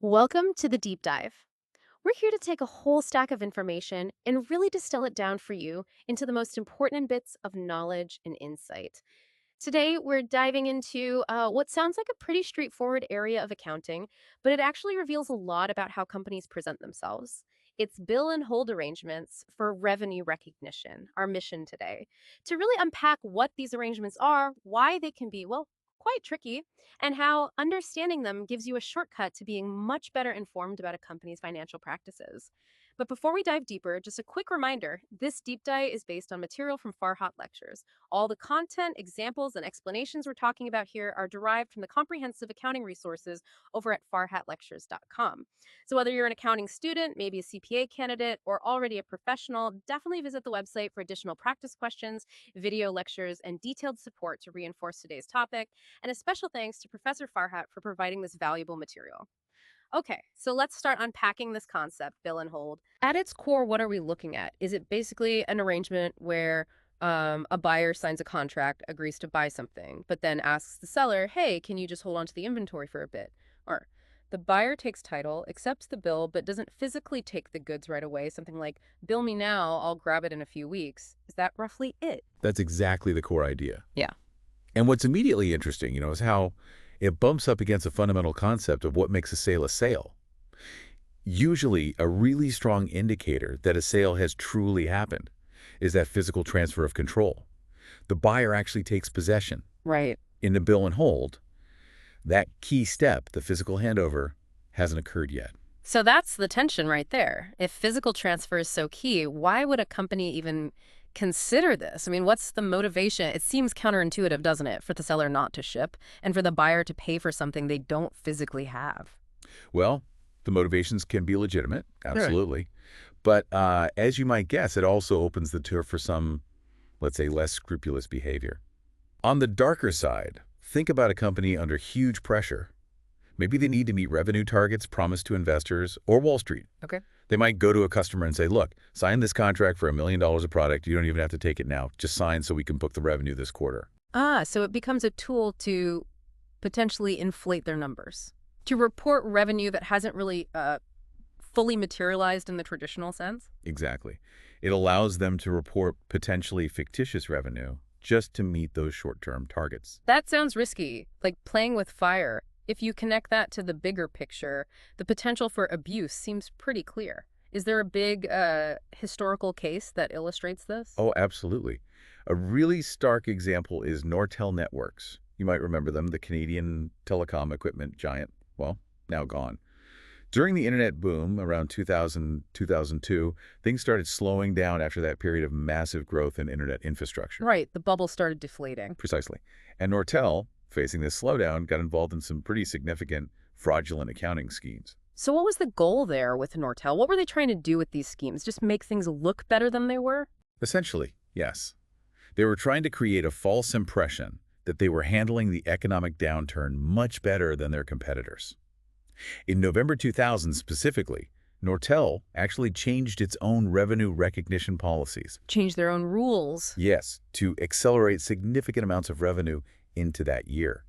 Welcome to the deep dive. We're here to take a whole stack of information and really distill it down for you into the most important bits of knowledge and insight. Today, we're diving into what sounds like a pretty straightforward area of accounting, but it actually reveals a lot about how companies present themselves. It's bill and hold arrangements for revenue recognition, our mission today. To really unpack what these arrangements are, why they can be, well, quite tricky, and how understanding them gives you a shortcut to being much better informed about a company's financial practices. But before we dive deeper, just a quick reminder this deep dive is based on material from Farhat lectures. All the content, examples, and explanations we're talking about here are derived from the comprehensive accounting resources over at farhatlectures.com. So whether you're an accounting student, maybe a CPA candidate, or already a professional, definitely visit the website for additional practice questions, video lectures, and detailed support to reinforce today's topic. And a special thanks to Professor Farhat for providing this valuable material. Okay, so let's start unpacking this concept, bill and hold. At its core, what are we looking at? Is it basically an arrangement where a buyer signs a contract, agrees to buy something, but then asks the seller, hey, can you just hold on to the inventory for a bit? Or the buyer takes title, accepts the bill, but doesn't physically take the goods right away, something like, bill me now, I'll grab it in a few weeks. Is that roughly it? That's exactly the core idea. Yeah. And what's immediately interesting, is how it bumps up against a fundamental concept of what makes a sale a sale. Usually, a really strong indicator that a sale has truly happened is that physical transfer of control. The buyer actually takes possession. Right. In the bill and hold, that key step, the physical handover, hasn't occurred yet. So that's the tension right there. If physical transfer is so key, why would a company even consider this? I mean, what's the motivation? It seems counterintuitive, doesn't it, for the seller not to ship and for the buyer to pay for something they don't physically have? Well, the motivations can be legitimate, Sure. absolutely. But as you might guess, it also opens the door for some, let's say, less scrupulous behavior. On the darker side, think about a company under huge pressure. Maybe they need to meet revenue targets promised to investors or Wall Street. Okay. They might go to a customer and say, look, sign this contract for $1 million of product. You don't even have to take it now. Just sign so we can book the revenue this quarter. So it becomes a tool to potentially inflate their numbers, to report revenue that hasn't really fully materialized in the traditional sense. Exactly. It allows them to report potentially fictitious revenue just to meet those short-term targets. That sounds risky, like playing with fire. If you connect that to the bigger picture, the potential for abuse seems pretty clear. Is there a big historical case that illustrates this? Oh, absolutely. A really stark example is Nortel Networks. You might remember them, the Canadian telecom equipment giant. Well, now gone. During the internet boom around 2000, 2002, things started slowing down after that period of massive growth in internet infrastructure. Right, the bubble started deflating. Precisely. And Nortel, facing this slowdown, got involved in some pretty significant fraudulent accounting schemes. So what was the goal there with Nortel? What were they trying to do with these schemes? Just make things look better than they were? Essentially, yes. They were trying to create a false impression that they were handling the economic downturn much better than their competitors. In November 2000 specifically, Nortel actually changed its own revenue recognition policies. Change their own rules. Yes, to accelerate significant amounts of revenue into that year,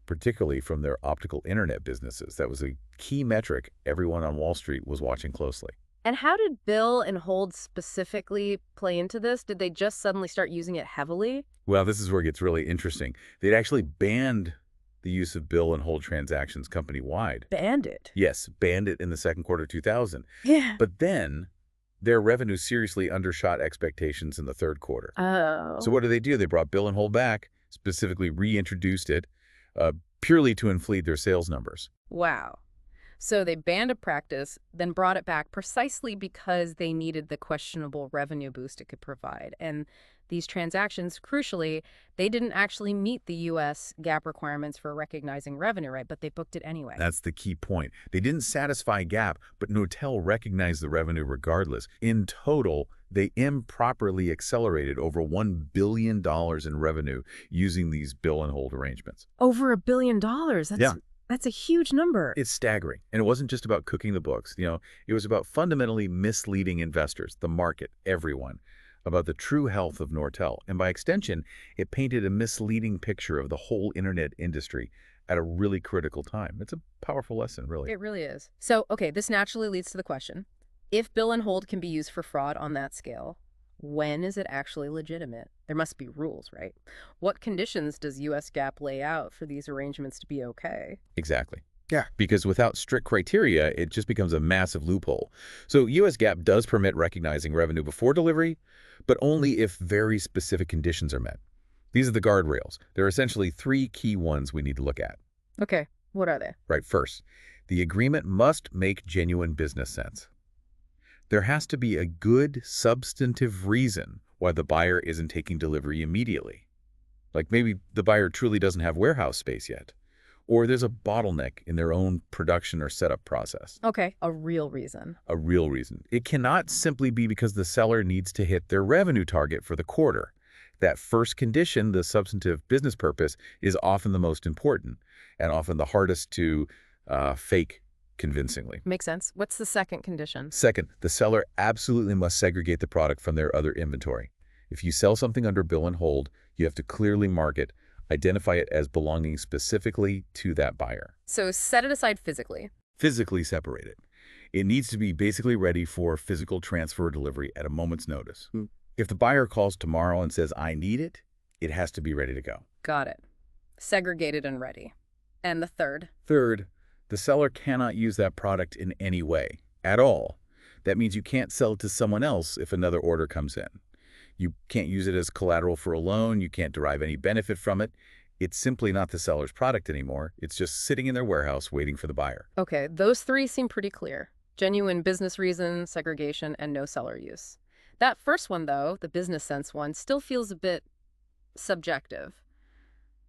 particularly from their optical internet businesses. That was a key metric everyone on Wall Street was watching closely. And how did bill and hold specifically play into this? Did they just suddenly start using it heavily? Well, this is where it gets really interesting. They'd actually banned the use of bill and hold transactions company-wide. Banned it. Yes, banned it in the second quarter of 2000. Yeah. But then their revenue seriously undershot expectations in the third quarter. Oh. So what did? They brought bill and hold back, specifically reintroduced it, purely to inflate their sales numbers. Wow. So they banned a practice, then brought it back precisely because they needed the questionable revenue boost it could provide. And these transactions, crucially, they didn't actually meet the U.S. GAAP requirements for recognizing revenue, right? But they booked it anyway. That's the key point. They didn't satisfy GAAP, but Nortel recognized the revenue regardless. In total, they improperly accelerated over $1 billion in revenue using these bill and hold arrangements. Over $1 billion. Yeah. That's a huge number. It's staggering. And it wasn't just about cooking the books. It was about fundamentally misleading investors, the market, everyone, about the true health of Nortel. And by extension, it painted a misleading picture of the whole internet industry at a really critical time. It's a powerful lesson, really. It really is. So, okay, this naturally leads to the question. If bill and hold can be used for fraud on that scale, when is it actually legitimate? There must be rules, right? What conditions does US GAAP lay out for these arrangements to be okay? Exactly. Yeah. Because without strict criteria, it just becomes a massive loophole. So US GAAP does permit recognizing revenue before delivery, but only if very specific conditions are met. These are the guardrails. There are essentially three key ones we need to look at. Okay, what are they? Right, first, the agreement must make genuine business sense. There has to be a good substantive reason why the buyer isn't taking delivery immediately. Like maybe the buyer truly doesn't have warehouse space yet, or there's a bottleneck in their own production or setup process. Okay, a real reason. A real reason. It cannot simply be because the seller needs to hit their revenue target for the quarter. That first condition, the substantive business purpose, is often the most important and often the hardest to fake convincingly. Makes sense. What's the second condition? Second, the seller absolutely must segregate the product from their other inventory. If you sell something under bill and hold, you have to clearly mark it, identify it as belonging specifically to that buyer. So set it aside physically. Physically separate it. It needs to be basically ready for physical transfer or delivery at a moment's notice. If the buyer calls tomorrow and says, I need it, it has to be ready to go. Got it. Segregated and ready. And the third? Third, the seller cannot use that product in any way, at all. That means you can't sell it to someone else if another order comes in. You can't use it as collateral for a loan. You can't derive any benefit from it. It's simply not the seller's product anymore. It's just sitting in their warehouse waiting for the buyer. Okay, those three seem pretty clear. Genuine business reason, segregation, and no seller use. That first one, though, the business sense one, still feels a bit subjective.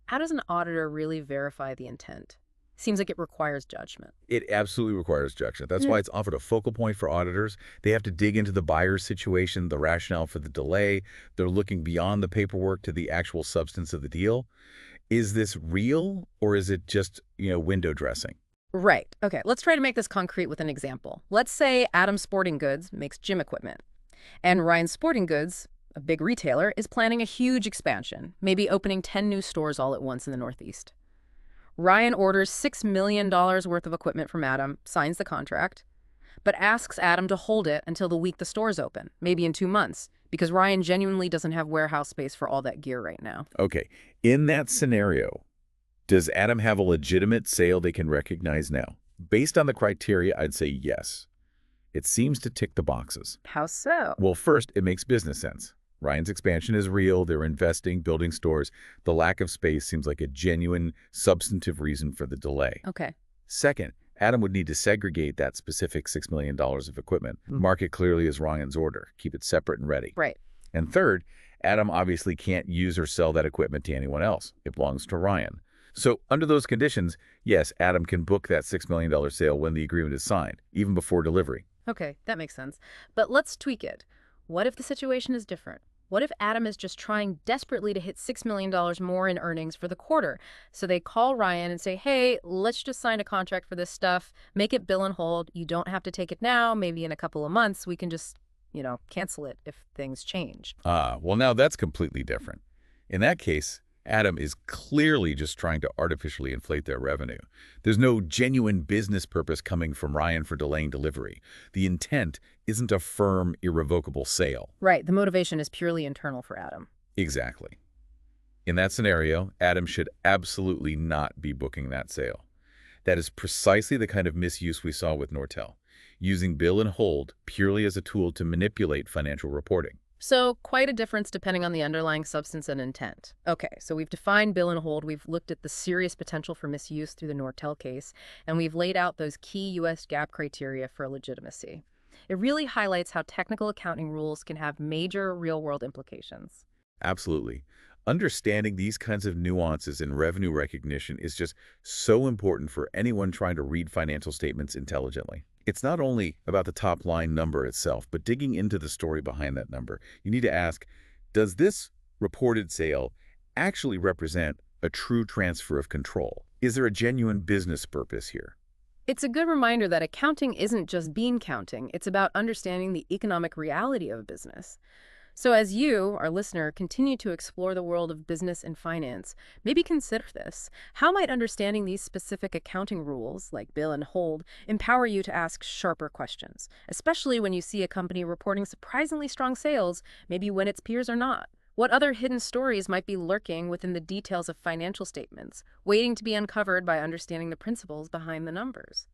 How does an auditor really verify the intent? Seems like it requires judgment. It absolutely requires judgment. That's why it's often a focal point for auditors. They have to dig into the buyer's situation, the rationale for the delay. They're looking beyond the paperwork to the actual substance of the deal. Is this real or is it just, window dressing? Right. Okay, let's try to make this concrete with an example. Let's say Adam Sporting Goods makes gym equipment, and Ryan Sporting Goods, a big retailer, is planning a huge expansion, maybe opening 10 new stores all at once in the Northeast. Ryan orders $6 million worth of equipment from Adam, signs the contract, but asks Adam to hold it until the week the stores open, maybe in 2 months, because Ryan genuinely doesn't have warehouse space for all that gear right now. Okay. In that scenario, does Adam have a legitimate sale they can recognize now? Based on the criteria, I'd say yes. It seems to tick the boxes. How so? Well, first, it makes business sense. Ryan's expansion is real. They're investing, building stores. The lack of space seems like a genuine, substantive reason for the delay. Okay. Second, Adam would need to segregate that specific $6 million of equipment, mark it clearly as Ryan's order, keep it separate and ready. Right. And third, Adam obviously can't use or sell that equipment to anyone else. It belongs to Ryan. So under those conditions, yes, Adam can book that $6 million sale when the agreement is signed, even before delivery. Okay, that makes sense. But let's tweak it. What if the situation is different? What if Adam is just trying desperately to hit $6 million more in earnings for the quarter? So they call Ryan and say, hey, let's just sign a contract for this stuff, make it bill and hold. You don't have to take it now. Maybe in a couple of months, we can just, cancel it if things change. Well, now that's completely different. In that case, Adam is clearly just trying to artificially inflate their revenue. There's no genuine business purpose coming from Ryan for delaying delivery. The intent isn't a firm, irrevocable sale. Right. The motivation is purely internal for Adam. Exactly. In that scenario, Adam should absolutely not be booking that sale. That is precisely the kind of misuse we saw with Nortel, using bill and hold purely as a tool to manipulate financial reporting. So quite a difference depending on the underlying substance and intent. Okay, so we've defined bill and hold, we've looked at the serious potential for misuse through the Nortel case, and we've laid out those key U.S. GAAP criteria for legitimacy. It really highlights how technical accounting rules can have major real-world implications. Absolutely. Understanding these kinds of nuances in revenue recognition is just so important for anyone trying to read financial statements intelligently. It's not only about the top line number itself, but digging into the story behind that number. You need to ask, does this reported sale actually represent a true transfer of control? Is there a genuine business purpose here? It's a good reminder that accounting isn't just bean counting. It's about understanding the economic reality of a business. So, as you, our listener, continue to explore the world of business and finance, maybe consider this. How might understanding these specific accounting rules, like bill and hold, empower you to ask sharper questions, especially when you see a company reporting surprisingly strong sales, maybe when its peers are not? What other hidden stories might be lurking within the details of financial statements, waiting to be uncovered by understanding the principles behind the numbers?